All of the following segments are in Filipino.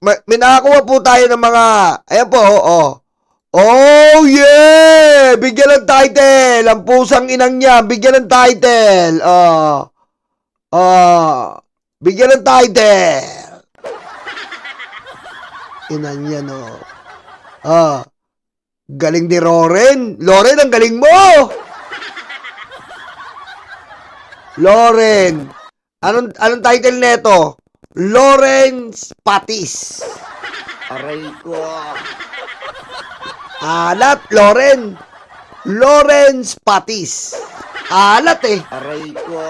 May nakakuha po tayo ng mga, ayan po, Oh, yeah! Bigyan ng title! Ang pusang inang niya, bigyan ng title! Bigyan ng title! Inan niya, no? Galing ni Loren. Loren, ang galing mo! Loren. Anong title neto? Lawrence Patis. Aray ko. Alat, Loren. Lawrence Patis. Alat eh. Aray ko.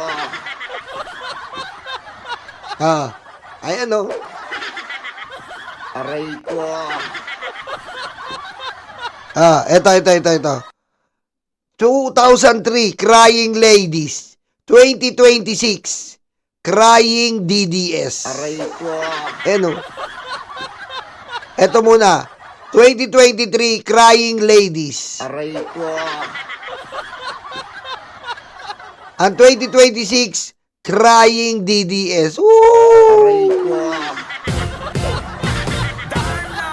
Ayan o. Aray ko. Ito. 2003, Crying Ladies. 2026, Crying DDS. Aray ko. Ano? Ito muna. 2023, Crying Ladies. Aray ko. Ang 2026, Crying DDS. Aray Woo! ko.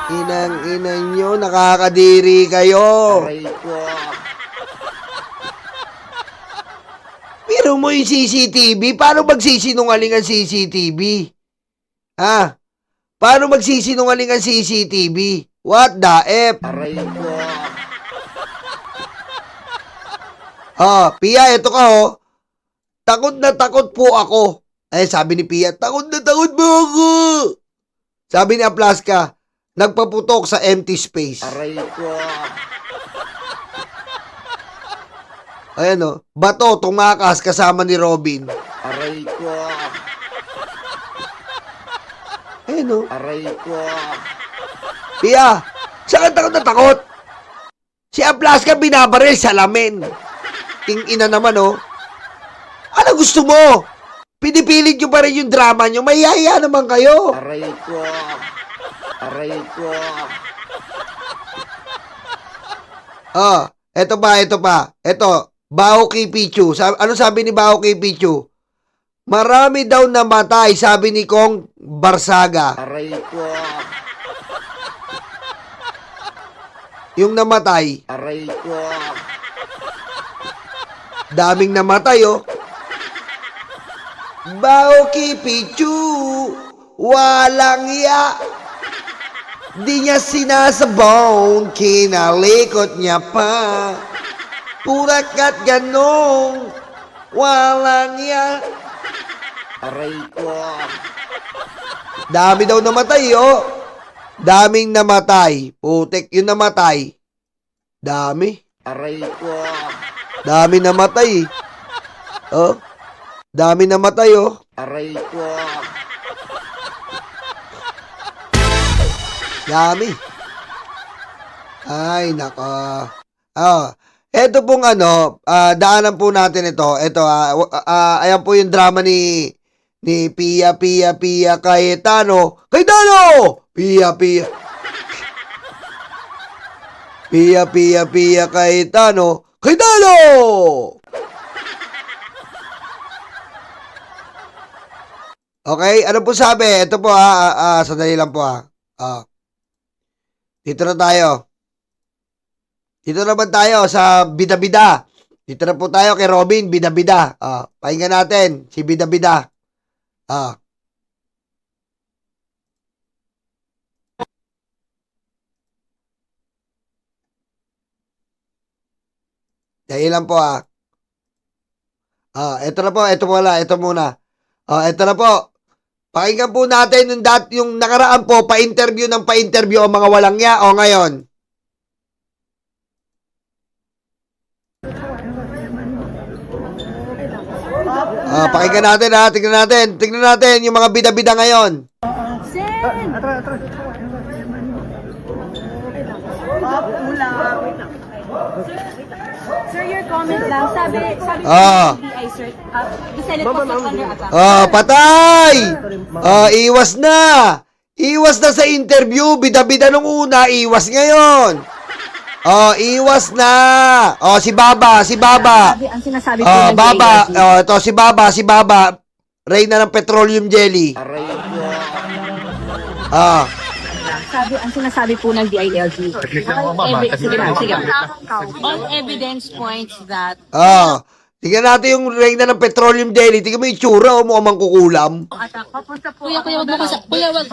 Inang nyo, nakakadiri kayo. Aray ko. Pero mo yung CCTV, paano magsisinungaling ang CCTV? Paano magsisinungaling ang CCTV? What the F? Aray ko. Pia, ito ka Takot na takot po ako. Sabi ni Pia, takot na takot po ako. Sabi ni Aplaska, nagpaputok sa empty space. Aray ko. Ayan bato, tumakas kasama ni Robin. Aray ko. Ayan Aray ko. Pia, saan takot na takot? Si Aplaska binabaril sa lamin. Ina naman Ano gusto mo? Pinipilit nyo pa rin yung drama nyo. Mayaya naman kayo. Aray ko. Aray ko. Eto pa. Eto, Bao kay Pichu. Ano sabi ni Bao kay Pichu? Marami daw namatay, sabi ni Kong Barsaga. Aray ko. Yung namatay, Aray ko. daming namatay Bao kay Pichu, walang ya. Di niya sinasabong, kinalikot niya pa. Purakat ganong, walang ya. Aray ko. Dami daw namatay Daming namatay. Putik yung namatay. Dami. Aray ko. Dami namatay. Dami namatay Aray ko. Dami. Ay, nako. Ito pong daanan po natin ito. Ito, ayan po yung drama ni Pia Cayetano. Cayetano! Pia Cayetano. Cayetano! Okay, ano po sabi? Ito po sandali lang po Dito na tayo. Dito naman tayo sa bida-bida. Dito na po tayo kay Robin, bida-bida. Pakinggan natin si bida-bida. Dahil lang po ito na po, ito muna. Ito na po. Pakinggan po natin yung nakaraan po, pa-interview ang mga walang ya ngayon. Pakinggan natin tignan natin yung mga bida-bida ngayon. Sir, your comment lang. Sabi BI, sir. The Senate was not under attack. Patay! Iwas na! Iwas na sa interview. Bida-bida nung una, iwas ngayon. Iwas na. Si Baba. Ang sinasabi po ng Baba. JLC. Ito si Baba. Reyna ng petroleum jelly. Aray ko. Ah, Ang sinasabi po ng DILG. Sige. All evidence points that tingnan natin yung reyna ng petroleum jelly. Tingnan mo yung tsura, mukhang mangkukulam. Kuya, wag mo kasi, kuya, wag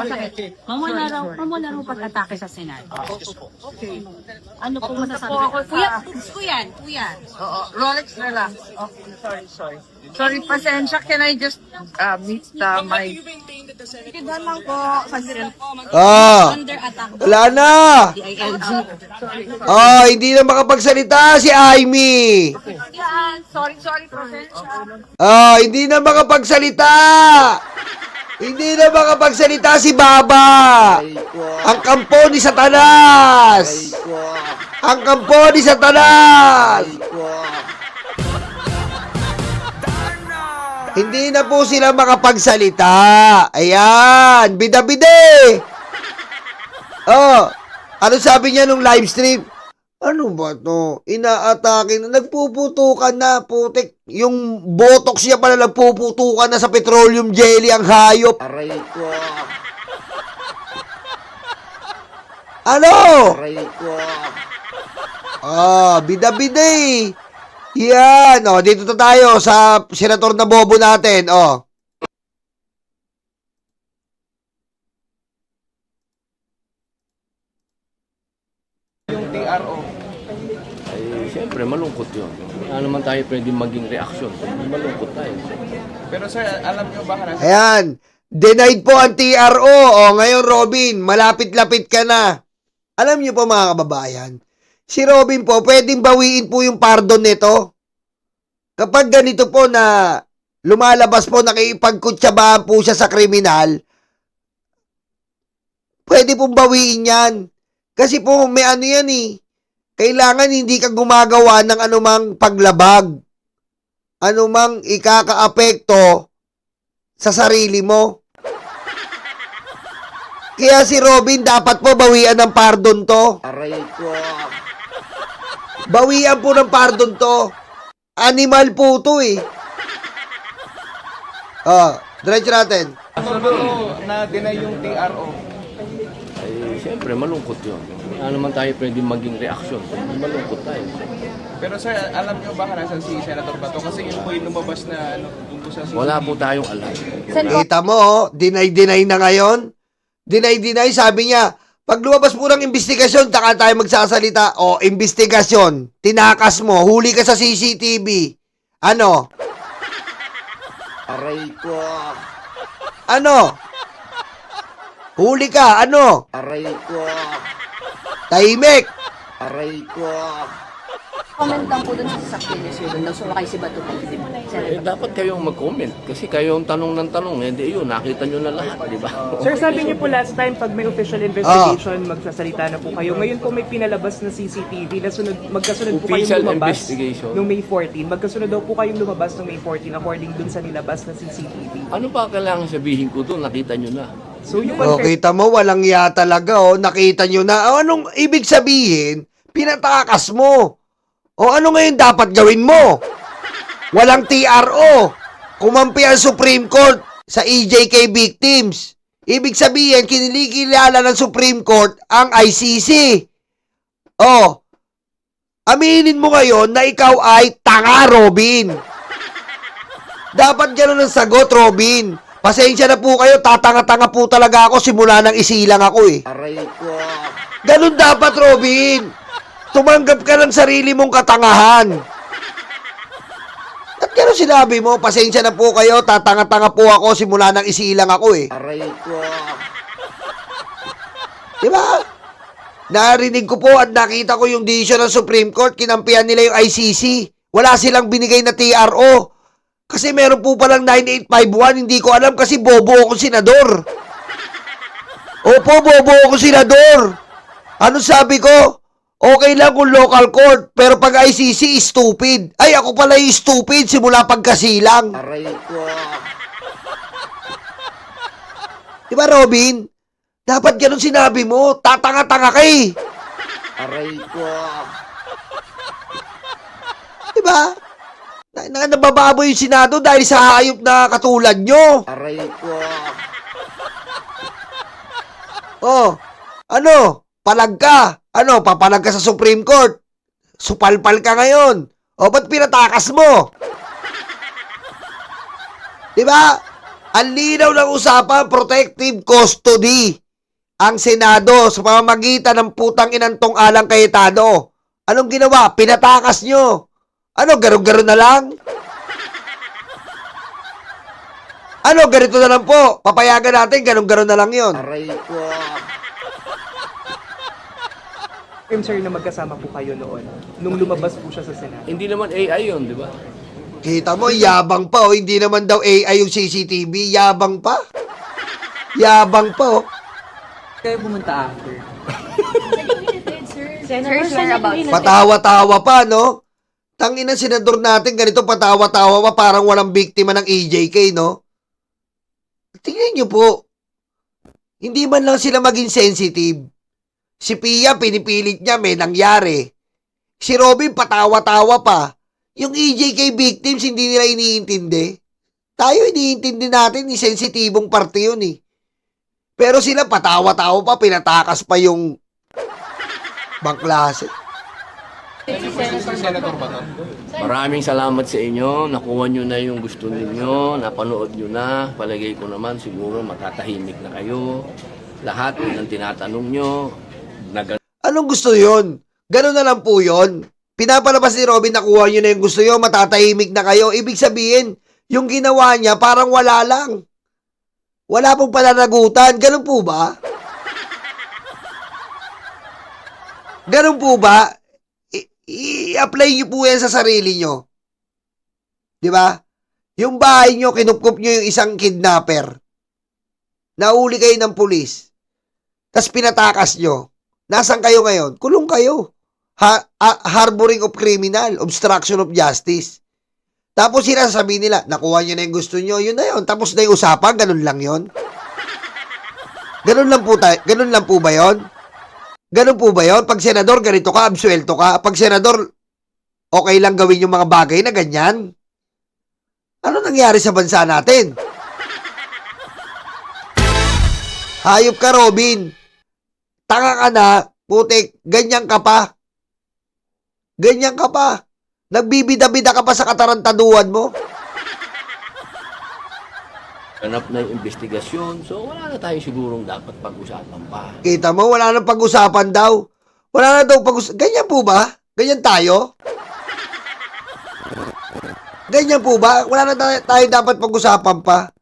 mamuna raw pag-atake sa Senado. Ano po masasabi? Kuya. Oo, Rolex na lang. Okay, sorry. Sorry, pasensya. Can I just meet my... Kidan lang po. Under attack Wala na. DILG. Hindi na makapagsalita si Aimee. Sorry, pasensya. Hindi na makapagsalita. Hindi na makapagsalita si Baba. Aray ko. Ang kampo ni Satanas. Aray ko. Ang kampo ni Satanas. Aray ko. Hindi na po sila makapagsalita. Ayan, bida-bide. Ano sabi niya nung live stream? Ano ba to? Inaatake na, nagpuputukan na, putik. Yung botox niya pala nagpuputukan na sa petroleum jelly, ang hayop. Aray ko. Ano? Aray ko. Bida-bide. Yan, dito na tayo sa senator na bobo natin, Yung TRO. Ay, siyempre, malungkot yun. Wala naman tayo pwedeng maging reaksyon. Malungkot tayo. Pero sir, alam niyo ba karanasan? Ayan, denied po ang TRO. Ngayon Robin, malapit-lapit ka na. Alam niyo po mga kababayan, si Robin po, pwedeng bawiin po yung pardon nito. Kapag ganito po na lumalabas po, nakipagkutsabahan po siya sa kriminal, pwede pong bawiin yan. Kasi po, may ano yan eh. Kailangan hindi ka gumagawa ng anumang paglabag. Anumang ikakaapekto sa sarili mo. Kaya si Robin dapat po bawian ng pardon to. Aray ko. Bawian po ng pardon to. Animal po to eh. Diretso natin. So, na-deny yung TRO. Ay, siyempre, malungkot yun. Wala naman tayo pwedeng maging reaksyon. Malungkot tayo. Pero sir, alam niyo ba karanasan si Senator Bato? Kasi yun po yung lumabas na tungkol sa Wala po tayong alam. Kita mo, deny-deny na ngayon. Deny-deny, sabi niya, pag lumabas po ng investigasyon, taka tayo magsasalita. Investigasyon, tinakas mo, huli ka sa CCTV. Ano? Aray ko. Ano? Huli ka, ano? Aray ko. Tahimik. Aray ko. Comment lang po dun sa sasakyan niya siya. Doon sumakay si Bato. Dapat kayong mag-comment. Kasi kayo ang tanong ng tanong. Hindi yun, nakita nyo na lahat, di ba? Sir, sabi niyo po last time, pag may official investigation, magsasalita na po kayo. Ngayon po may pinalabas na CCTV na magkasunod po Official kayong lumabas investigation. noong May 14. Magkasunod daw po kayong lumabas noong May 14 according dun sa nilabas na CCTV. Ano pa kailangan sabihin ko doon? Nakita nyo na. So yung Kita mo, walang ya talaga, nakita nyo na. Anong ibig sabihin? Pinatakas mo. Ano ngayon dapat gawin mo? Walang TRO. Kumampi ang Supreme Court sa EJK victims. Ibig sabihin, kinilikilala ng Supreme Court ang ICC. Aminin mo ngayon na ikaw ay tanga, Robin. Dapat gano'n ang sagot, Robin. Pasensya na po kayo, tatanga-tanga po talaga ako simula nang isilang ako eh. Aray ko. Ganun dapat, Robin. Tumanggap ka ng sarili mong katangahan. At gano'n sinabi mo, pasensya na po kayo, tatanga-tanga po ako simula nang isilang ako eh. Aray ko. Diba? Narinig ko po at nakita ko yung decision ng Supreme Court, kinampihan nila yung ICC. Wala silang binigay na TRO. Kasi meron po palang 9851, hindi ko alam kasi bobo akong senador. Opo, bobo akong senador. Ano sabi ko? Okay lang kung local court, pero pag ICC, stupid. Ay, ako pala yung stupid simula pagkasilang. Aray ko. Diba, Robin? Dapat ganun sinabi mo. Tatanga-tanga ka eh. Aray ko. Diba? Nabababoy yung Senado dahil sa hayop na katulad nyo. Aray ko. Oh, ano? Palag ka. Ano? Papalag ka sa Supreme Court. Supalpal ka ngayon. O, ba't pinatakas mo? Diba? Ang linaw ng usapan, protective custody. Ang Senado sa pamamagitan ng putang inantong Alan Cayetano. Anong ginawa? Pinatakas nyo. Ano, garo-garo na lang? Ano, ganito na lang po. Papayagan natin, garo-garo na lang yon. Aray ko. Sir, na magkasama po kayo noon, nung lumabas po siya sa Senado. Hindi naman AI yun, di ba? Kita mo, yabang pa, oh. Hindi naman daw AI yung CCTV. Yabang pa. Yabang pa, oh. Kayo pumunta after. Patawa-tawa pa, no? Tangina senador natin, ganito patawa-tawa pa, parang walang biktima ng EJK, no? Tingnan nyo po. Hindi man lang sila maging sensitive. Si Pia, pinipilit niya, may nangyari. Si Robin, patawa-tawa pa. Yung EJK victims, hindi nila iniintindi. Tayo, iniintindi natin, sensitibong parte yun, eh. Pero sila, patawa-tawa pa, pinatakas pa yung bangklase. Maraming salamat sa inyo. Nakuha nyo na yung gusto ninyo. Napanood nyo na. Palagay ko naman siguro matatahimik na kayo. Lahat ng tinatanong nyo. Anong gusto yon? Ganun na lang po yon. Pinapalabas ni Robin, nakuha nyo na yung gusto nyo, matatahimik na kayo. Ibig sabihin, yung ginawa niya parang wala lang. Wala pong pananagutan. Ganun po ba? Ganun po ba? I-apply nyo po yan sa sarili nyo. Di ba? Yung bahay nyo, kinupkup nyo yung isang kidnapper. Nauli kayo ng pulis. Tapos pinatakas nyo. Nasaan kayo ngayon? Kulong kayo. Harboring of criminal, obstruction of justice. Tapos sinasabi nila, nakuha nyo na yung gusto nyo, yun na yun. Tapos na yung usapan, ganun lang yun. Ganun lang po tayo. Ganun lang po ba yun? Ganun po ba yun? Pag senador, ganito ka, absuelto ka. Pag senador, okay lang gawin yung mga bagay na ganyan. Ano nangyari sa bansa natin? Hayop ka, Robin. Tanga ka na, putik, ganyan ka pa. Ganyan ka pa. Nagbibida-bida ka pa sa katarantaduhan mo. Ganap na yung investigasyon. So, wala na tayo sigurong dapat pag-usapan pa. Kita mo, wala nang pag-usapan daw. Wala na daw pag-usapan. Ganyan po ba? Ganyan tayo? Ganyan po ba? Wala na tayo dapat pag-usapan pa.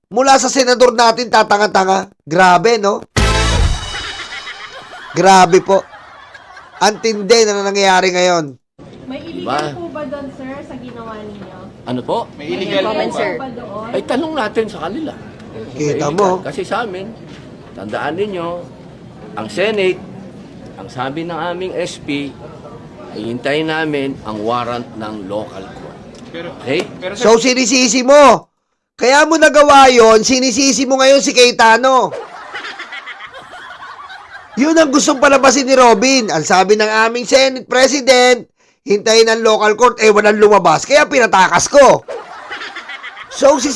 Mula sa senador natin, tatanga-tanga. Grabe, no? Grabe po. Antindi na nangyayari ngayon. May Diba? illegal po ba doon, sir, sa ginawa ninyo? Ano po? May illegal po ba doon? Ay, tanong natin sa kanila. Kita mo. Kasi sa amin, tandaan ninyo, ang Senate, ang sabi ng aming SP, ay hintayin namin ang warrant ng local court. Okay? So, sinisisi mo. Kaya mo nagawa yon, sinisisi mo ngayon si Cayetano. Yun ang gustong palabasin ni Robin. Ang sabi ng aming Senate President, hintayin ang local court, walang lumabas. Kaya pinatakas ko. So, si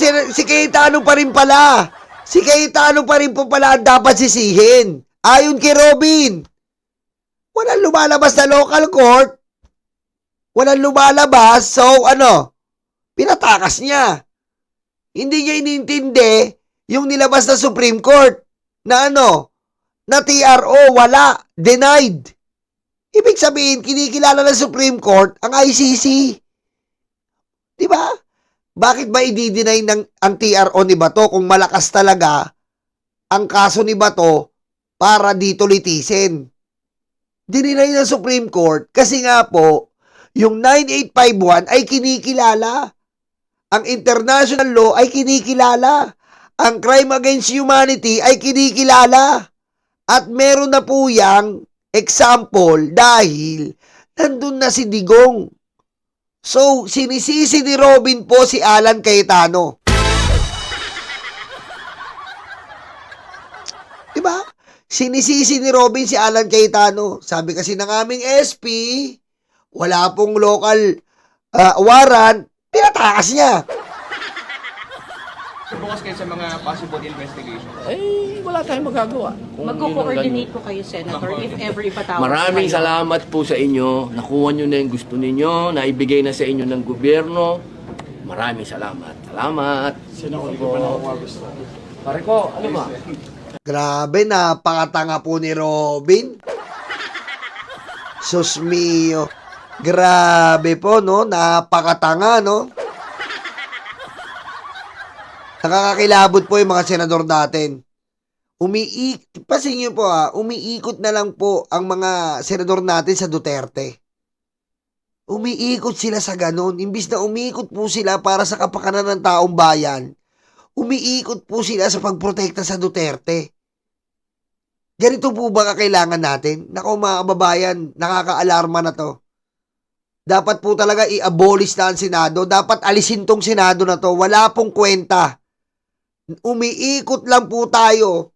Cayetano pa rin pala. Si Cayetano pa rin po pala ang dapat sisihin. Ayon kay Robin. Walang lumalabas na local court. Walang lumalabas. So, pinatakas niya. Hindi niya inintindi yung nilabas na Supreme Court na na TRO, wala, denied. Ibig sabihin, kinikilala ng Supreme Court ang ICC. Diba? Bakit ba i-deny ang TRO ni Bato kung malakas talaga ang kaso ni Bato para dito litisin? Dininay ng Supreme Court kasi nga po, yung 9851 ay kinikilala. Ang international law ay kinikilala. Ang crime against humanity ay kinikilala. At meron na po yang example dahil nandun na si Digong. So, sinisisi ni Robin po si Alan Cayetano. Diba? Sinisisi ni Robin si Alan Cayetano. Sabi kasi ng aming SP, wala pong local warrant, pinatakas niya. Bukas kayo sa mga possible investigation. Eh, wala tayong magagawa. Kung Magko-coordinate po kayo, Senator, if ever ipatawag Maraming kayo. salamat po sa inyo. Nakuha nyo na yung gusto ninyo. Naibigay na sa inyo ng gobyerno. Maraming salamat. Salamat. Sino ko Pare ko, ano ba? Grabe, napakatanga po ni Robin. Sus mio. Grabe po, no? Napakatanga, no? Nakakakilabot po yung mga senador natin. Pasin nyo po umiikot na lang po ang mga senador natin sa Duterte. Umiikot sila sa ganon. Imbis na umiikot po sila para sa kapakanan ng taong bayan, umiikot po sila sa pagprotekta sa Duterte. Ganito po ba kakailangan natin? Nako mga kababayan, nakaka-alarma na to. Dapat po talaga i-abolish na ang Senado. Dapat alisin tong Senado na to. Wala pong kwenta. Umiikot lang po tayo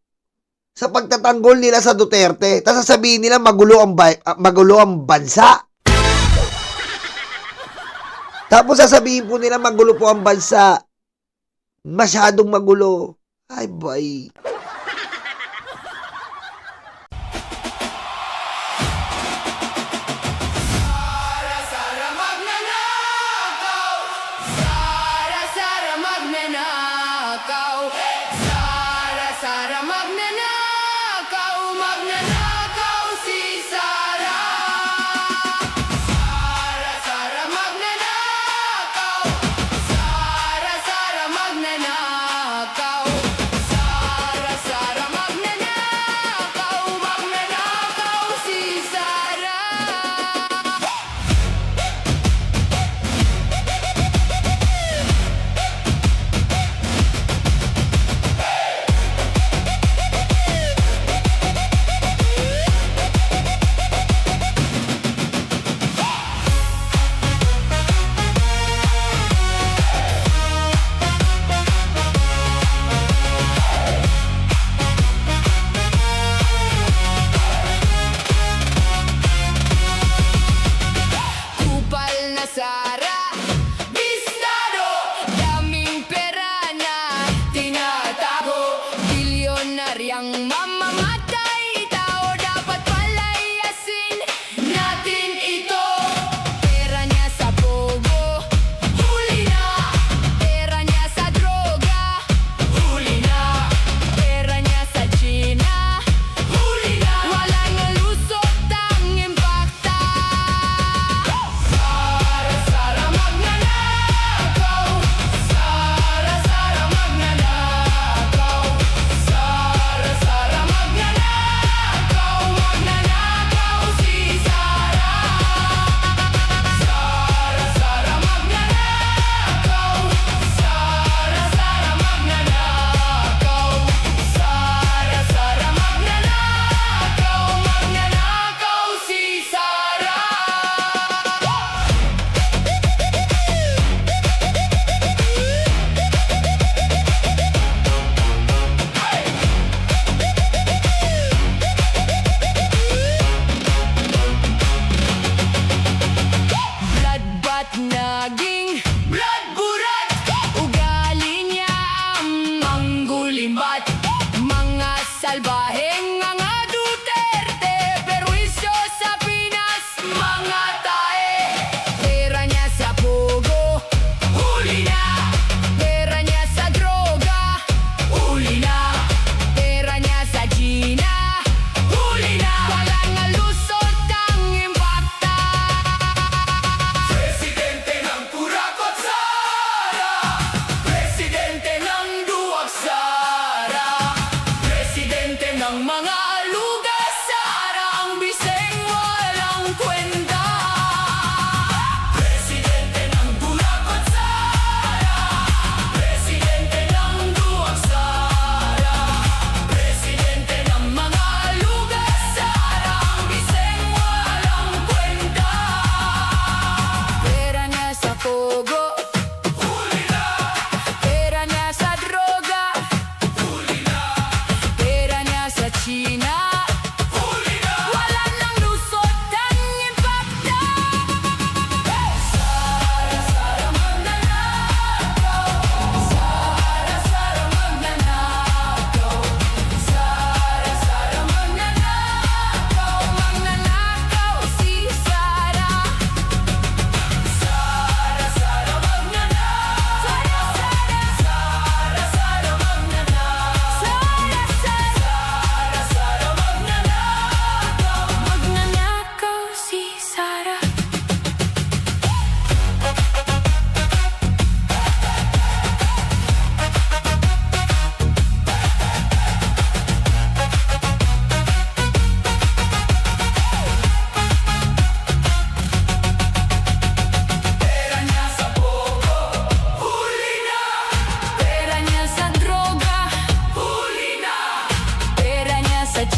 sa pagtatanggol nila sa Duterte. Tapos sasabihin nila magulo ang bansa. Tapos sasabihin po nila magulo po ang bansa. Masyadong magulo. Ay, boy.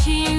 watching